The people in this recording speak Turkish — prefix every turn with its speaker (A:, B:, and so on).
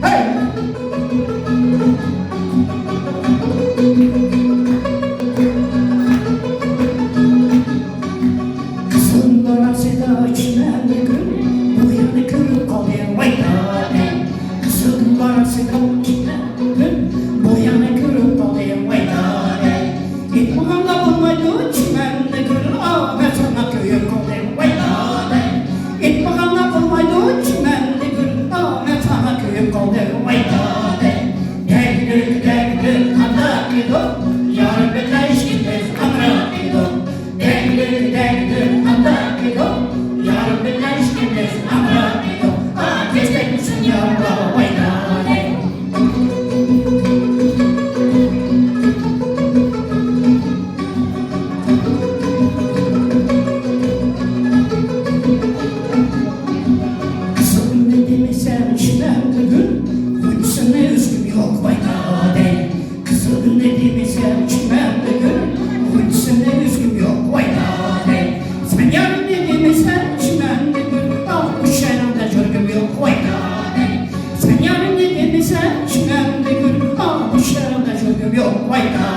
A: Hey! Kızıllara seda çimenli gül, bu yanı kırık kalıyor vay dade. Kızıllara seda çimenli gül, bu yanı kırık kalıyor vay dade. İlk bulanda bulmaydı çimenli gül, Ahmet sana köyü kalıyor vay dade. İlk bulanda bulmaydı çimenli gül, Ahmet sana köyü kalıyor vay dade. Degdük degdük adakido, yar betaş gitmez amrakido. Degdük degdük adakido, yar betaş gitmez amrakido. Destek misin yavru vay dade. Kızım dediğimi sen çimenli gül, Hırsını üzgün yok vay dade. Kızım dediğimi sen çimenli gül, Hırsını üzgün yok vay dade. Sen yarın dediğimi sen çimenli gül, Ah bu şehrinde çürgüm yok vay dade. Sen yarın dediğimi sen çimenli gül, Ah bu şehrinde çürgüm yok vay dade.